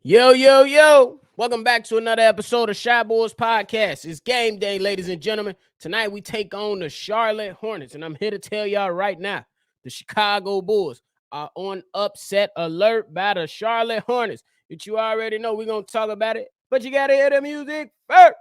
Yo, yo, yo. Welcome back to another episode of Shy Boys Podcast. It's game day, ladies and gentlemen. Tonight we take on the Charlotte Hornets, and I'm here to tell y'all right now, the Chicago Bulls are on upset alert by the Charlotte Hornets. But you already know we're going to talk about it, but you got to hear the music first.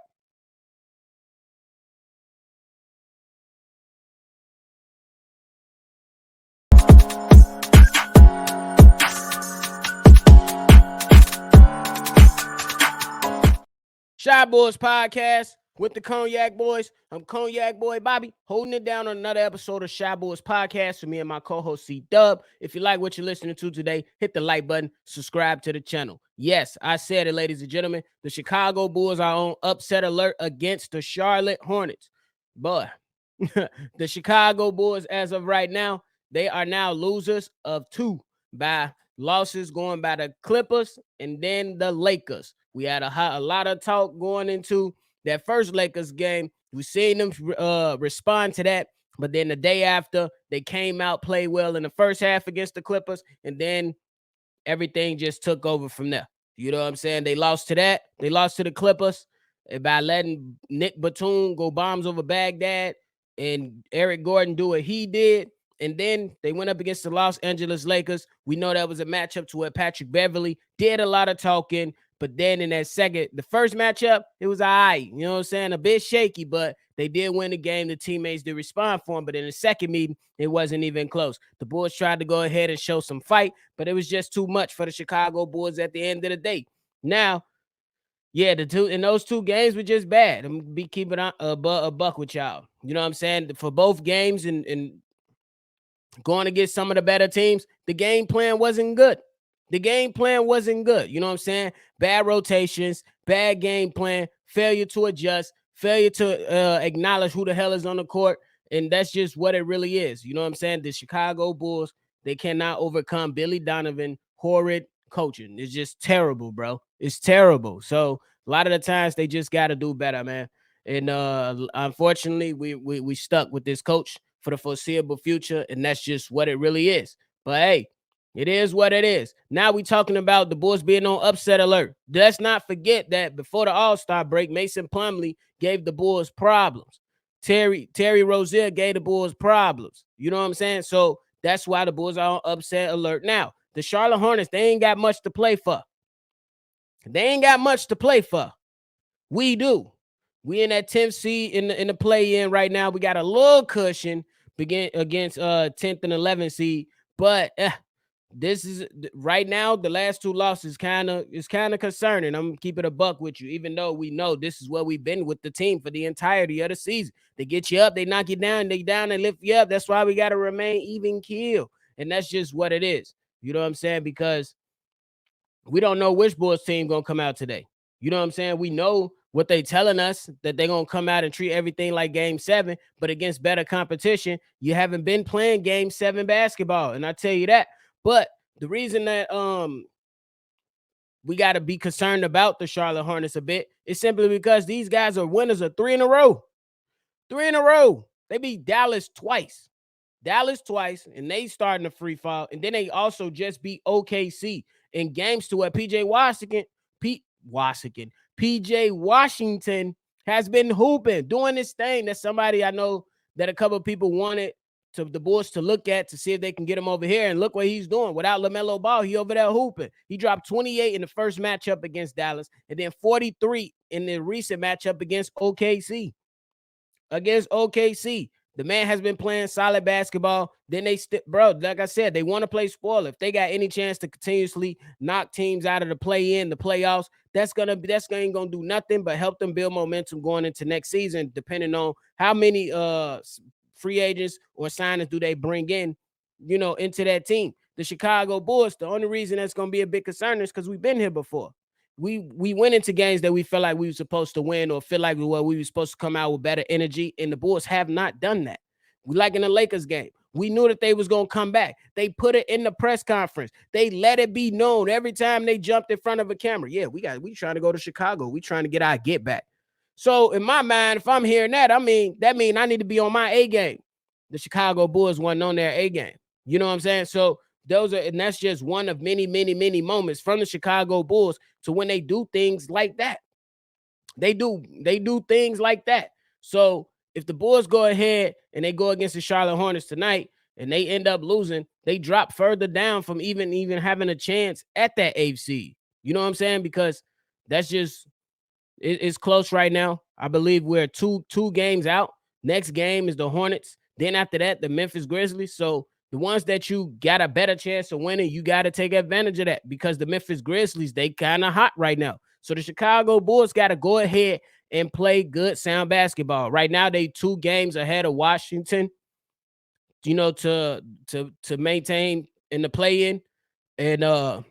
Shy Boys Podcast with the Cognac Boys. I'm Cognac Boy Bobby, holding it down on another episode of Shy Boys Podcast for me and my co-host C-Dub. If you like what you're listening to today, hit the like button, subscribe to the channel. Yes, I said it, ladies and gentlemen. The Chicago Bulls are on upset alert against the Charlotte Hornets. But the Chicago Bulls, as of right now, they are now losers of two by losses going by the Clippers and then the Lakers. We had a lot of talk going into that first Lakers game. We seen them respond to that, but then the day after, they came out, played well in the first half against the Clippers, and then everything just took over from there. You know what I'm saying? They lost to that. They lost to the Clippers by letting Nick Batum go bombs over Baghdad and Eric Gordon do what he did. And then they went up against the Los Angeles Lakers. We know that was a matchup to where Patrick Beverly did a lot of talking. But then in that the first matchup, it was all right. You know what I'm saying? A bit shaky, but they did win the game. The teammates did respond for him. But in the second meeting, it wasn't even close. The Bulls tried to go ahead and show some fight, but it was just too much for the Chicago Bulls at the end of the day. Now, yeah, those two games were just bad. I'm gonna be keeping a buck with y'all. You know what I'm saying? For both games and going against some of the better teams, the game plan wasn't good. The game plan wasn't good. You know what I'm saying? Bad rotations, bad game plan, failure to adjust, failure to acknowledge who the hell is on the court. And that's just what it really is. You know what I'm saying? The Chicago Bulls, they cannot overcome Billy Donovan horrid coaching. It's just terrible, bro. It's terrible. So a lot of the times they just got to do better, man. And unfortunately, we stuck with this coach for the foreseeable future, and that's just what it really is. But hey, it is what it is. Now we talking about the Bulls being on upset alert. Let's not forget that before the All-Star break, Mason Plumlee gave the Bulls problems. Terry Rozier gave the Bulls problems. You know what I'm saying? So that's why the Bulls are on upset alert. Now, the Charlotte Hornets, they ain't got much to play for. They ain't got much to play for. We do. We in that 10th seed in the play-in right now. We got a little cushion against 10th and 11th seed, but this is right now. The last two losses kind of concerning. I'm keeping a buck with you, even though we know this is where we've been with the team for the entirety of the season. They get you up, they knock you down, they lift you up. That's why we got to remain even keel, and that's just what it is. You know what I'm saying? Because we don't know which Bulls team gonna come out today. You know what I'm saying? We know what they telling us, that they're gonna come out and treat everything like game 7, but against better competition, you haven't been playing game 7 basketball. And I tell you that. But the reason that we got to be concerned about the Charlotte Hornets a bit is simply because these guys are winners of 3 in a row. 3 in a row. They beat Dallas twice, and they starting to free fall. And then they also just beat OKC in games to where PJ Washington has been hooping, doing this thing. That's somebody I know that a couple of people wanted the Bulls to look at to see if they can get him over here. And look what he's doing. Without LaMelo Ball, he over there hooping. He dropped 28 in the first matchup against Dallas, and then 43 in the recent matchup against OKC. The man has been playing solid basketball. Then bro, like I said, they want to play spoiler. If they got any chance to continuously knock teams out of the play-in, the playoffs, that's ain't gonna do nothing but help them build momentum going into next season, depending on how many free agents or signings do they bring in, into that team. The Chicago Bulls, the only reason that's gonna be a big concern is because we've been here before. We went into games that we felt like we were supposed to win, or feel like we were supposed to come out with better energy, and the Bulls have not done that. We like in the Lakers game. We knew that they was going to come back. They put it in the press conference. They let it be known every time they jumped in front of a camera. Yeah, we trying to go to Chicago. We trying to get our get back. So in my mind, if I'm hearing that, that mean I need to be on my A game. The Chicago Bulls wasn't on their A game. You know what I'm saying? So And that's just one of many, many, many moments from the Chicago Bulls to when they do things like that. They do things like that. So if the Bulls go ahead and they go against the Charlotte Hornets tonight and they end up losing, they drop further down from even having a chance at that 8th seed. You know what I'm saying? Because that's just it's close right now. I believe we're two games out. Next game is the Hornets. Then after that, the Memphis Grizzlies. So the ones that you got a better chance of winning, you got to take advantage of that because the Memphis Grizzlies, they kind of hot right now. So the Chicago Bulls got to go ahead and play good, sound basketball. Right now, they 2 games ahead of Washington, you know, to maintain in the play-in. And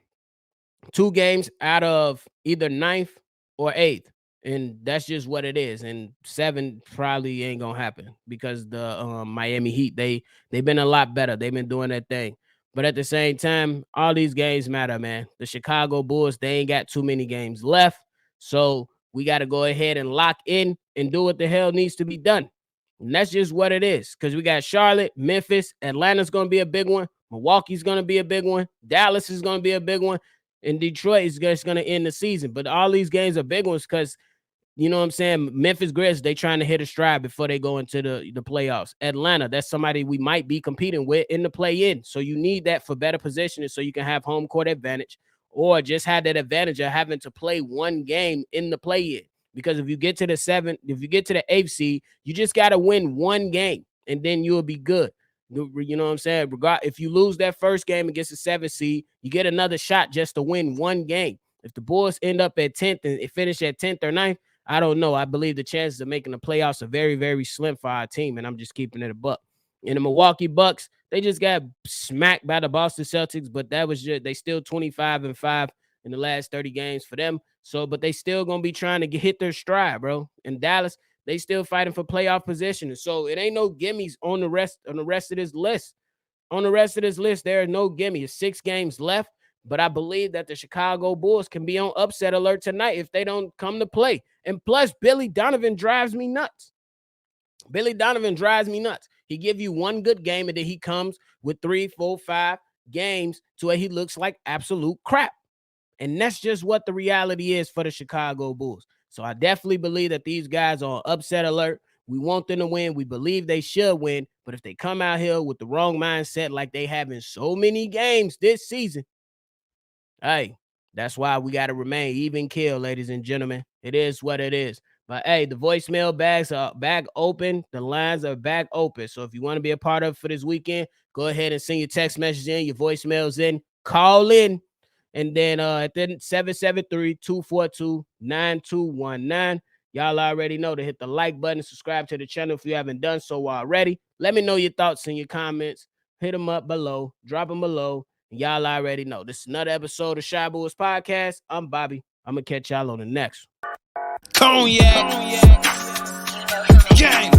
2 games out of either 9th or 8th. And that's just what it is. And 7 probably ain't gonna happen because the Miami Heat, they've been a lot better. They've been doing their thing. But at the same time, all these games matter, man. The Chicago Bulls, they ain't got too many games left. So we got to go ahead and lock in and do what the hell needs to be done. And that's just what it is. Because we got Charlotte, Memphis, Atlanta's gonna be a big one, Milwaukee's gonna be a big one, Dallas is gonna be a big one. And Detroit is just going to end the season. But all these games are big ones because, you know what I'm saying, Memphis Grizzlies, they trying to hit a stride before they go into the playoffs. Atlanta, that's somebody we might be competing with in the play-in. So you need that for better positioning so you can have home court advantage or just have that advantage of having to play one game in the play-in. Because if you get to the 8th seed, you just got to win one game and then you'll be good. You know what I'm saying? If you lose that first game against the 7th seed, you get another shot just to win one game. If the Bulls end up at 10th and finish at 10th or 9th, I don't know. I believe the chances of making the playoffs are very, very slim for our team, and I'm just keeping it a buck. And the Milwaukee Bucks, they just got smacked by the Boston Celtics, but that was just, they still 25-5 in the last 30 games for them. So, but they still going to be trying to hit their stride, bro. In Dallas, they still fighting for playoff position. So it ain't no gimmies on the rest of this list. On the rest of this list, there are no gimmies. 6 games left, but I believe that the Chicago Bulls can be on upset alert tonight if they don't come to play. And plus, Billy Donovan drives me nuts. Billy Donovan drives me nuts. He give you one good game, and then he comes with 3, 4, 5 games to where he looks like absolute crap. And that's just what the reality is for the Chicago Bulls. So I definitely believe that these guys are on upset alert. We want them to win. We believe they should win. But if they come out here with the wrong mindset like they have in so many games this season, hey, that's why we got to remain even keel, ladies and gentlemen. It is what it is. But hey, the voicemail bags are back open. The lines are back open. So if you want to be a part of it for this weekend, go ahead and send your text message in, your voicemails in, call in. And then at the 773-242-9219. Y'all already know to hit the like button, subscribe to the channel if you haven't done so already. Let me know your thoughts in your comments. Hit them up below. Drop them below. And y'all already know. This is another episode of Shy Boys Podcast. I'm Bobby. I'm going to catch y'all on the next. Cognac. Gang.